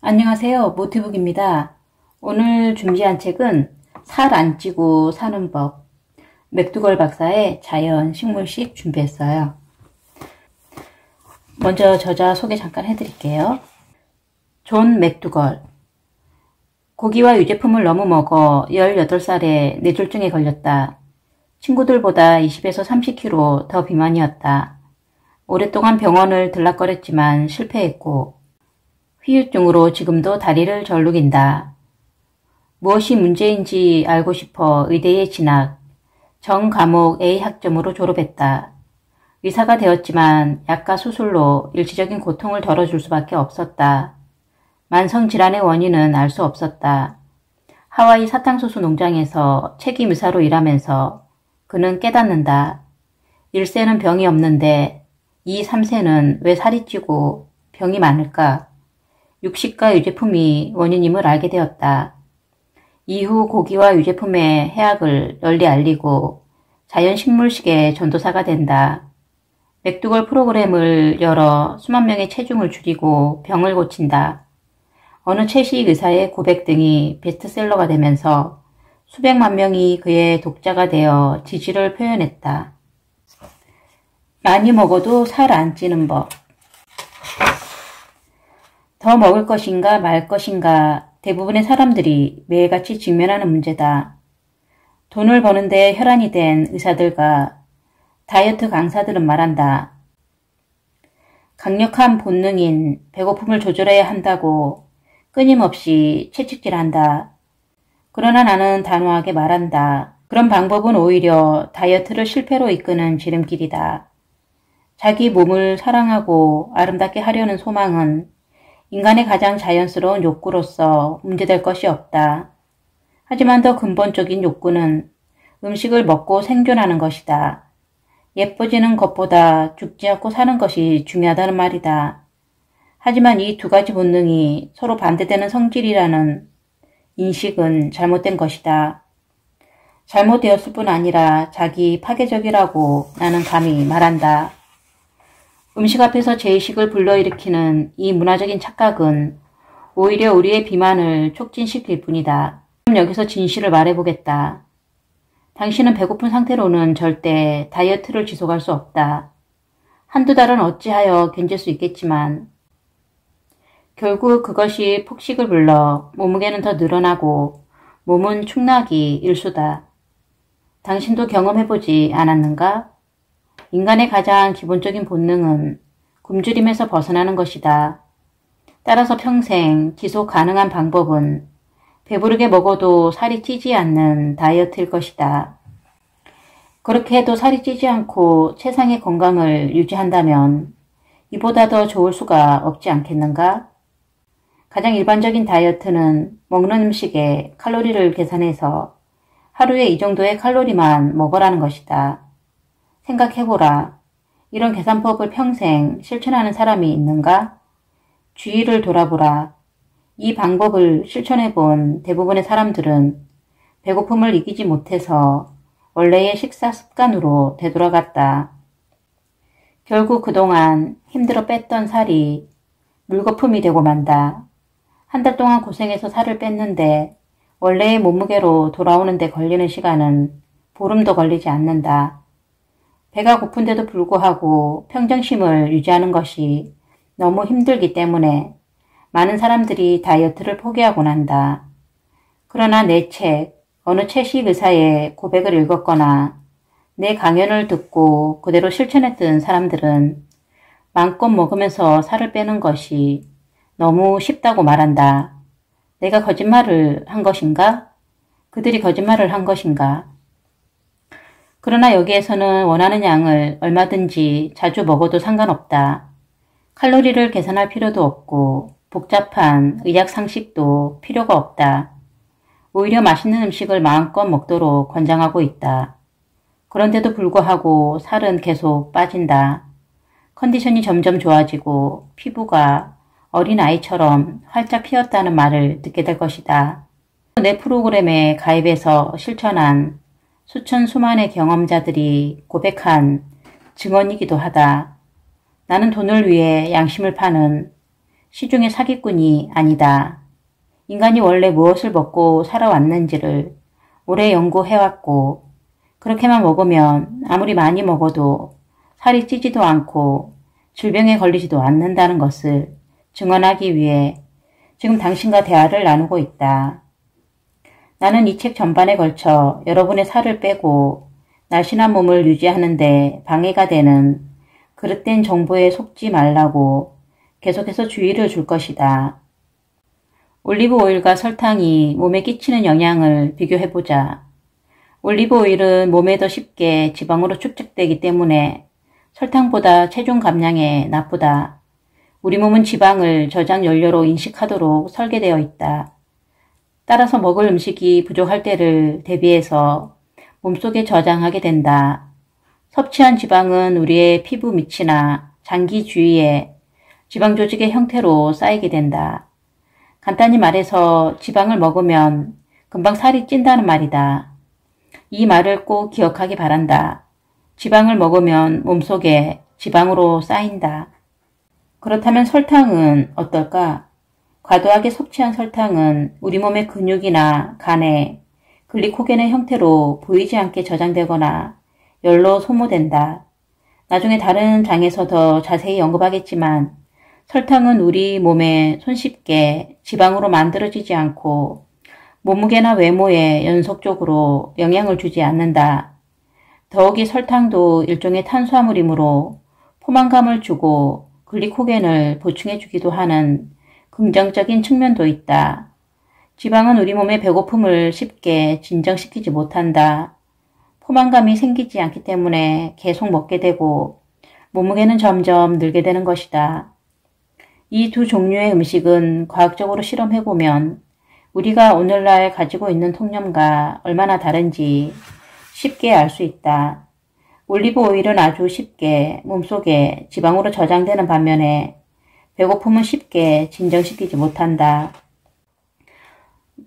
안녕하세요. 모티북입니다. 오늘 준비한 책은 살 안 찌고 사는 법, 맥두걸 박사의 자연 식물식 준비했어요. 먼저 저자 소개 잠깐 해드릴게요. 존 맥두걸. 고기와 유제품을 너무 먹어 18살에 뇌졸중에 걸렸다. 친구들보다 20에서 30kg 더 비만이었다. 오랫동안 병원을 들락거렸지만 실패했고 후유증으로 지금도 다리를 절룩인다. 무엇이 문제인지 알고 싶어 의대에 진학, 정 과목 A 학점으로 졸업했다. 의사가 되었지만 약과 수술로 일시적인 고통을 덜어줄 수밖에 없었다. 만성질환의 원인은 알 수 없었다. 하와이 사탕수수 농장에서 책임 의사로 일하면서 그는 깨닫는다. 1세는 병이 없는데 2, 3세는 왜 살이 찌고 병이 많을까? 육식과 유제품이 원인임을 알게 되었다. 이후 고기와 유제품의 해악을 널리 알리고 자연식물식의 전도사가 된다. 맥두걸 프로그램을 열어 수만 명의 체중을 줄이고 병을 고친다. 어느 채식 의사의 고백 등이 베스트셀러가 되면서 수백만 명이 그의 독자가 되어 지지를 표현했다. 많이 먹어도 살 안 찌는 법. 더 먹을 것인가 말 것인가 대부분의 사람들이 매일같이 직면하는 문제다. 돈을 버는데 혈안이 된 의사들과 다이어트 강사들은 말한다. 강력한 본능인 배고픔을 조절해야 한다고 끊임없이 채찍질한다. 그러나 나는 단호하게 말한다. 그런 방법은 오히려 다이어트를 실패로 이끄는 지름길이다. 자기 몸을 사랑하고 아름답게 하려는 소망은 인간의 가장 자연스러운 욕구로서 문제될 것이 없다. 하지만 더 근본적인 욕구는 음식을 먹고 생존하는 것이다. 예뻐지는 것보다 죽지 않고 사는 것이 중요하다는 말이다. 하지만 이 두 가지 본능이 서로 반대되는 성질이라는 인식은 잘못된 것이다. 잘못되었을 뿐 아니라 자기 파괴적이라고 나는 감히 말한다. 음식 앞에서 제의식을 불러일으키는 이 문화적인 착각은 오히려 우리의 비만을 촉진시킬 뿐이다. 그럼 여기서 진실을 말해보겠다. 당신은 배고픈 상태로는 절대 다이어트를 지속할 수 없다. 한두 달은 어찌하여 견딜 수 있겠지만 결국 그것이 폭식을 불러 몸무게는 더 늘어나고 몸은 축나기 일수다. 당신도 경험해보지 않았는가? 인간의 가장 기본적인 본능은 굶주림에서 벗어나는 것이다. 따라서 평생 지속 가능한 방법은 배부르게 먹어도 살이 찌지 않는 다이어트일 것이다. 그렇게 해도 살이 찌지 않고 최상의 건강을 유지한다면 이보다 더 좋을 수가 없지 않겠는가? 가장 일반적인 다이어트는 먹는 음식의 칼로리를 계산해서 하루에 이 정도의 칼로리만 먹으라는 것이다. 생각해보라. 이런 계산법을 평생 실천하는 사람이 있는가? 주위를 돌아보라. 이 방법을 실천해본 대부분의 사람들은 배고픔을 이기지 못해서 원래의 식사 습관으로 되돌아갔다. 결국 그동안 힘들어 뺐던 살이 물거품이 되고 만다. 한 달 동안 고생해서 살을 뺐는데 원래의 몸무게로 돌아오는 데 걸리는 시간은 보름도 걸리지 않는다. 배가 고픈데도 불구하고 평정심을 유지하는 것이 너무 힘들기 때문에 많은 사람들이 다이어트를 포기하곤 한다. 그러나 내 책, 어느 채식 의사의 고백을 읽었거나 내 강연을 듣고 그대로 실천했던 사람들은 마음껏 먹으면서 살을 빼는 것이 너무 쉽다고 말한다. 내가 거짓말을 한 것인가? 그들이 거짓말을 한 것인가? 그러나 여기에서는 원하는 양을 얼마든지 자주 먹어도 상관없다. 칼로리를 계산할 필요도 없고 복잡한 의학 상식도 필요가 없다. 오히려 맛있는 음식을 마음껏 먹도록 권장하고 있다. 그런데도 불구하고 살은 계속 빠진다. 컨디션이 점점 좋아지고 피부가 어린아이처럼 활짝 피었다는 말을 듣게 될 것이다. 내 프로그램에 가입해서 실천한 수천 수만의 경험자들이 고백한 증언이기도 하다. 나는 돈을 위해 양심을 파는 시중의 사기꾼이 아니다. 인간이 원래 무엇을 먹고 살아왔는지를 오래 연구해왔고 그렇게만 먹으면 아무리 많이 먹어도 살이 찌지도 않고 질병에 걸리지도 않는다는 것을 증언하기 위해 지금 당신과 대화를 나누고 있다. 나는 이 책 전반에 걸쳐 여러분의 살을 빼고 날씬한 몸을 유지하는 데 방해가 되는 그릇된 정보에 속지 말라고 계속해서 주의를 줄 것이다. 올리브 오일과 설탕이 몸에 끼치는 영향을 비교해보자. 올리브 오일은 몸에 더 쉽게 지방으로 축적되기 때문에 설탕보다 체중 감량에 나쁘다. 우리 몸은 지방을 저장 연료로 인식하도록 설계되어 있다. 따라서 먹을 음식이 부족할 때를 대비해서 몸속에 저장하게 된다. 섭취한 지방은 우리의 피부 밑이나 장기 주위에 지방 조직의 형태로 쌓이게 된다. 간단히 말해서 지방을 먹으면 금방 살이 찐다는 말이다. 이 말을 꼭 기억하기 바란다. 지방을 먹으면 몸속에 지방으로 쌓인다. 그렇다면 설탕은 어떨까? 과도하게 섭취한 설탕은 우리 몸의 근육이나 간에 글리코겐의 형태로 보이지 않게 저장되거나 열로 소모된다. 나중에 다른 장에서 더 자세히 언급하겠지만 설탕은 우리 몸에 손쉽게 지방으로 만들어지지 않고 몸무게나 외모에 연속적으로 영향을 주지 않는다. 더욱이 설탕도 일종의 탄수화물이므로 포만감을 주고 글리코겐을 보충해주기도 하는 긍정적인 측면도 있다. 지방은 우리 몸의 배고픔을 쉽게 진정시키지 못한다. 포만감이 생기지 않기 때문에 계속 먹게 되고 몸무게는 점점 늘게 되는 것이다. 이 두 종류의 음식은 과학적으로 실험해보면 우리가 오늘날 가지고 있는 통념과 얼마나 다른지 쉽게 알 수 있다. 올리브 오일은 아주 쉽게 몸속에 지방으로 저장되는 반면에 배고픔은 쉽게 진정시키지 못한다.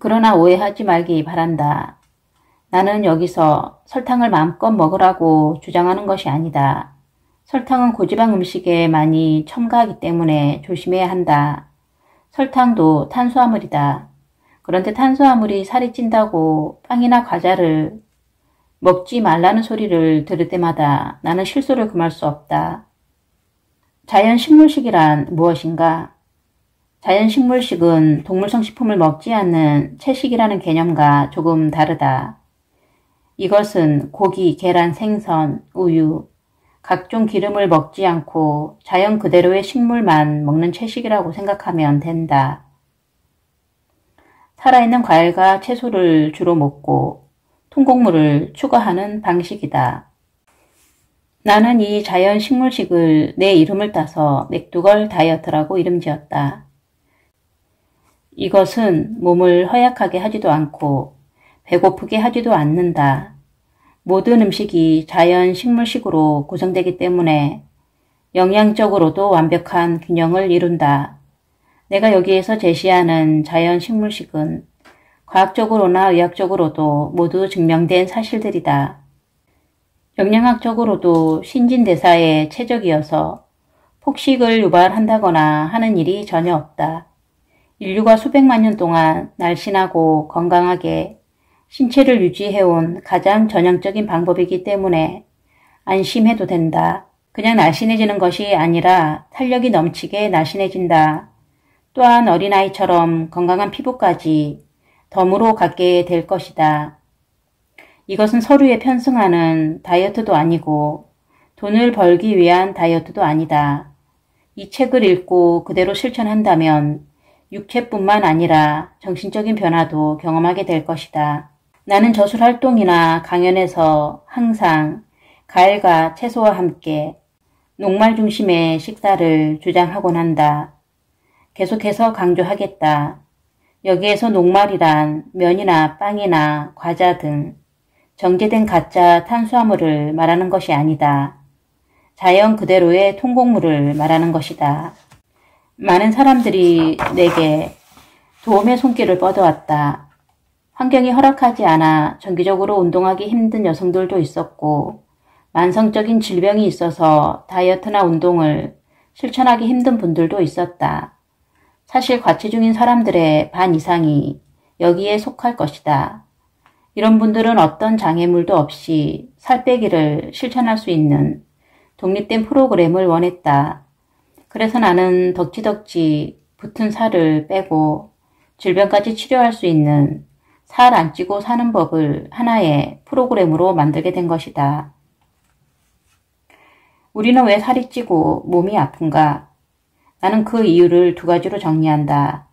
그러나 오해하지 말기 바란다. 나는 여기서 설탕을 마음껏 먹으라고 주장하는 것이 아니다. 설탕은 고지방 음식에 많이 첨가하기 때문에 조심해야 한다. 설탕도 탄수화물이다. 그런데 탄수화물이 살이 찐다고 빵이나 과자를 먹지 말라는 소리를 들을 때마다 나는 실소를 금할 수 없다. 자연식물식이란 무엇인가? 자연식물식은 동물성 식품을 먹지 않는 채식이라는 개념과 조금 다르다. 이것은 고기, 계란, 생선, 우유, 각종 기름을 먹지 않고 자연 그대로의 식물만 먹는 채식이라고 생각하면 된다. 살아있는 과일과 채소를 주로 먹고 통곡물을 추가하는 방식이다. 나는 이 자연식물식을 내 이름을 따서 맥두걸 다이어트라고 이름 지었다. 이것은 몸을 허약하게 하지도 않고 배고프게 하지도 않는다. 모든 음식이 자연식물식으로 구성되기 때문에 영양적으로도 완벽한 균형을 이룬다. 내가 여기에서 제시하는 자연식물식은 과학적으로나 의학적으로도 모두 증명된 사실들이다. 영양학적으로도 신진대사에 최적이어서 폭식을 유발한다거나 하는 일이 전혀 없다. 인류가 수백만 년 동안 날씬하고 건강하게 신체를 유지해온 가장 전형적인 방법이기 때문에 안심해도 된다. 그냥 날씬해지는 것이 아니라 탄력이 넘치게 날씬해진다. 또한 어린아이처럼 건강한 피부까지 덤으로 갖게 될 것이다. 이것은 서류에 편승하는 다이어트도 아니고 돈을 벌기 위한 다이어트도 아니다. 이 책을 읽고 그대로 실천한다면 육체뿐만 아니라 정신적인 변화도 경험하게 될 것이다. 나는 저술활동이나 강연에서 항상 과일과 채소와 함께 녹말 중심의 식사를 주장하곤 한다. 계속해서 강조하겠다. 여기에서 녹말이란 면이나 빵이나 과자 등 정제된 가짜 탄수화물을 말하는 것이 아니다. 자연 그대로의 통곡물을 말하는 것이다. 많은 사람들이 내게 도움의 손길을 뻗어왔다. 환경이 허락하지 않아 정기적으로 운동하기 힘든 여성들도 있었고 만성적인 질병이 있어서 다이어트나 운동을 실천하기 힘든 분들도 있었다. 사실 과체중인 사람들의 반 이상이 여기에 속할 것이다. 이런 분들은 어떤 장애물도 없이 살 빼기를 실천할 수 있는 독립된 프로그램을 원했다. 그래서 나는 덕지덕지 붙은 살을 빼고 질병까지 치료할 수 있는 살 안 찌고 사는 법을 하나의 프로그램으로 만들게 된 것이다. 우리는 왜 살이 찌고 몸이 아픈가? 나는 그 이유를 두 가지로 정리한다.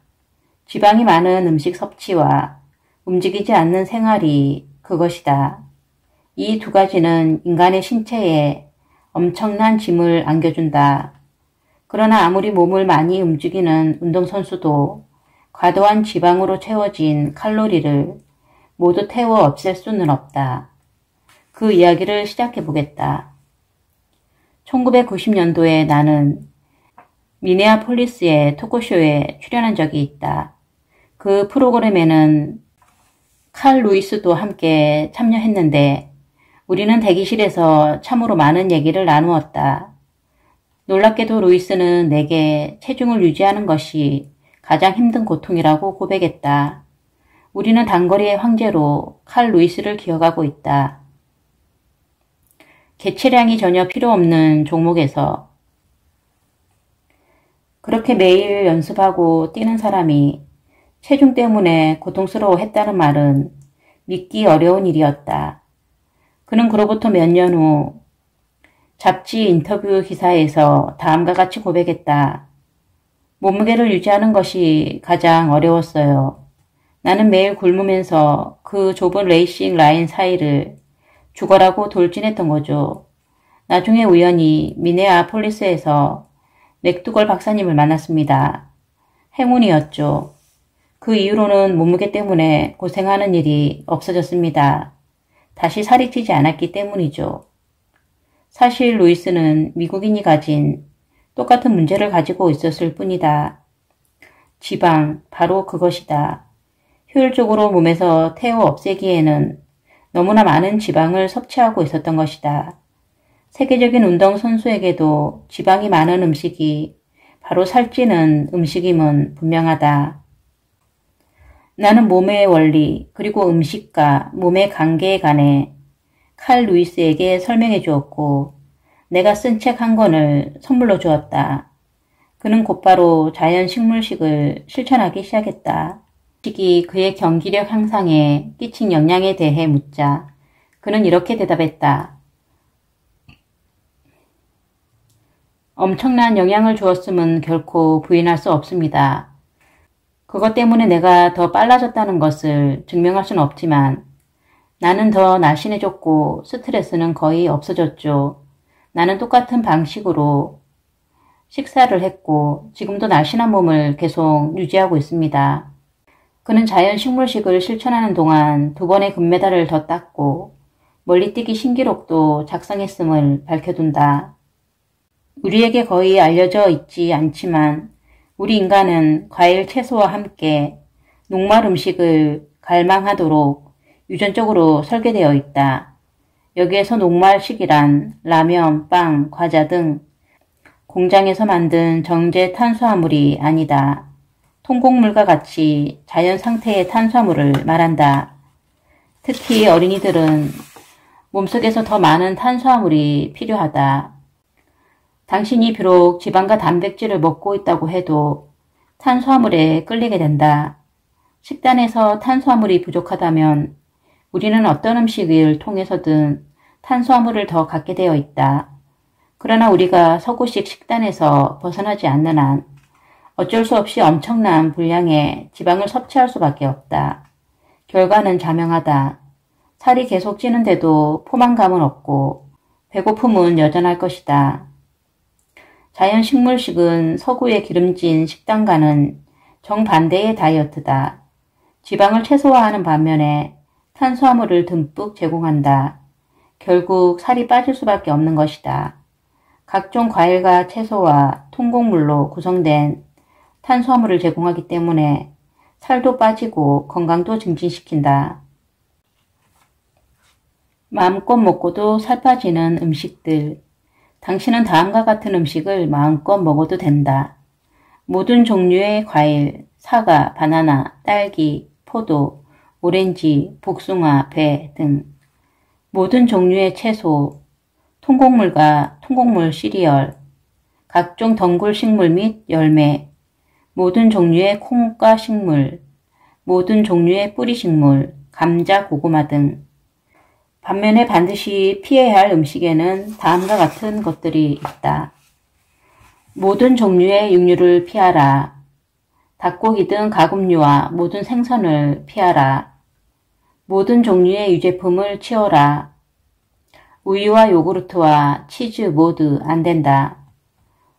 지방이 많은 음식 섭취와 움직이지 않는 생활이 그것이다. 이 두 가지는 인간의 신체에 엄청난 짐을 안겨준다. 그러나 아무리 몸을 많이 움직이는 운동선수도 과도한 지방으로 채워진 칼로리를 모두 태워 없앨 수는 없다. 그 이야기를 시작해보겠다. 1990년도에 나는 미네아폴리스의 토크쇼에 출연한 적이 있다. 그 프로그램에는 칼 루이스도 함께 참여했는데 우리는 대기실에서 참으로 많은 얘기를 나누었다. 놀랍게도 루이스는 내게 체중을 유지하는 것이 가장 힘든 고통이라고 고백했다. 우리는 단거리의 황제로 칼 루이스를 기억하고 있다. 개체량이 전혀 필요 없는 종목에서 그렇게 매일 연습하고 뛰는 사람이 체중 때문에 고통스러워했다는 말은 믿기 어려운 일이었다. 그는 그로부터 몇 년 후 잡지 인터뷰 기사에서 다음과 같이 고백했다. 몸무게를 유지하는 것이 가장 어려웠어요. 나는 매일 굶으면서 그 좁은 레이싱 라인 사이를 죽어라고 돌진했던 거죠. 나중에 우연히 미네아폴리스에서 맥두걸 박사님을 만났습니다. 행운이었죠. 그 이후로는 몸무게 때문에 고생하는 일이 없어졌습니다. 다시 살이 찌지 않았기 때문이죠. 사실 루이스는 미국인이 가진 똑같은 문제를 가지고 있었을 뿐이다. 지방, 바로 그것이다. 효율적으로 몸에서 태워 없애기에는 너무나 많은 지방을 섭취하고 있었던 것이다. 세계적인 운동선수에게도 지방이 많은 음식이 바로 살찌는 음식임은 분명하다. 나는 몸의 원리 그리고 음식과 몸의 관계에 관해 칼 루이스에게 설명해 주었고 내가 쓴 책 한 권을 선물로 주었다. 그는 곧바로 자연식물식을 실천하기 시작했다. 식이 그의 경기력 향상에 끼친 영향에 대해 묻자 그는 이렇게 대답했다. 엄청난 영향을 주었음은 결코 부인할 수 없습니다. 그것 때문에 내가 더 빨라졌다는 것을 증명할 수는 없지만 나는 더 날씬해졌고 스트레스는 거의 없어졌죠. 나는 똑같은 방식으로 식사를 했고 지금도 날씬한 몸을 계속 유지하고 있습니다. 그는 자연식물식을 실천하는 동안 2번의 금메달을 더 땄고 멀리뛰기 신기록도 작성했음을 밝혀둔다. 우리에게 거의 알려져 있지 않지만 우리 인간은 과일 채소와 함께 녹말 음식을 갈망하도록 유전적으로 설계되어 있다. 여기에서 녹말식이란 라면, 빵, 과자 등 공장에서 만든 정제 탄수화물이 아니다. 통곡물과 같이 자연 상태의 탄수화물을 말한다. 특히 어린이들은 몸속에서 더 많은 탄수화물이 필요하다. 당신이 비록 지방과 단백질을 먹고 있다고 해도 탄수화물에 끌리게 된다. 식단에서 탄수화물이 부족하다면 우리는 어떤 음식을 통해서든 탄수화물을 더 갖게 되어 있다. 그러나 우리가 서구식 식단에서 벗어나지 않는 한 어쩔 수 없이 엄청난 분량의 지방을 섭취할 수밖에 없다. 결과는 자명하다. 살이 계속 찌는데도 포만감은 없고 배고픔은 여전할 것이다. 자연식물식은 서구의 기름진 식단과는 정반대의 다이어트다. 지방을 최소화하는 반면에 탄수화물을 듬뿍 제공한다. 결국 살이 빠질 수밖에 없는 것이다. 각종 과일과 채소와 통곡물로 구성된 탄수화물을 제공하기 때문에 살도 빠지고 건강도 증진시킨다. 마음껏 먹고도 살 빠지는 음식들. 당신은 다음과 같은 음식을 마음껏 먹어도 된다. 모든 종류의 과일, 사과, 바나나, 딸기, 포도, 오렌지, 복숭아, 배 등 모든 종류의 채소, 통곡물과 통곡물 시리얼, 각종 덩굴 식물 및 열매, 모든 종류의 콩과 식물, 모든 종류의 뿌리 식물, 감자, 고구마 등. 반면에 반드시 피해야 할 음식에는 다음과 같은 것들이 있다. 모든 종류의 육류를 피하라. 닭고기 등 가금류와 모든 생선을 피하라. 모든 종류의 유제품을 치워라. 우유와 요구르트와 치즈 모두 안 된다.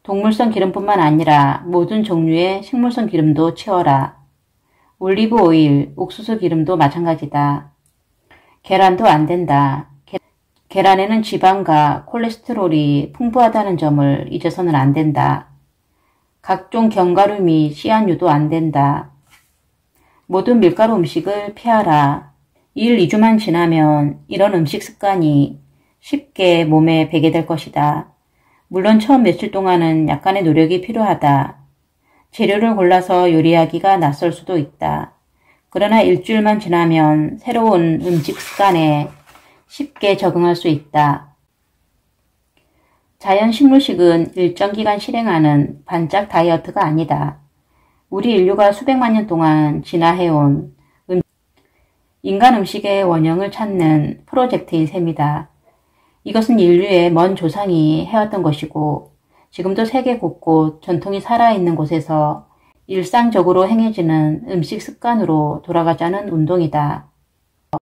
동물성 기름뿐만 아니라 모든 종류의 식물성 기름도 치워라. 올리브 오일, 옥수수 기름도 마찬가지다. 계란도 안 된다. 계란에는 지방과 콜레스테롤이 풍부하다는 점을 잊어서는 안 된다. 각종 견과류 및 씨앗류도 안 된다. 모든 밀가루 음식을 피하라. 1, 2주만 지나면 이런 음식 습관이 쉽게 몸에 배게 될 것이다. 물론 처음 며칠 동안은 약간의 노력이 필요하다. 재료를 골라서 요리하기가 낯설 수도 있다. 그러나 일주일만 지나면 새로운 음식 습관에 쉽게 적응할 수 있다. 자연식물식은 일정 기간 실행하는 반짝 다이어트가 아니다. 우리 인류가 수백만 년 동안 진화해온 인간 음식의 원형을 찾는 프로젝트인 셈이다. 이것은 인류의 먼 조상이 해왔던 것이고 지금도 세계 곳곳 전통이 살아있는 곳에서 일상적으로 행해지는 음식 습관으로 돌아가자는 운동이다.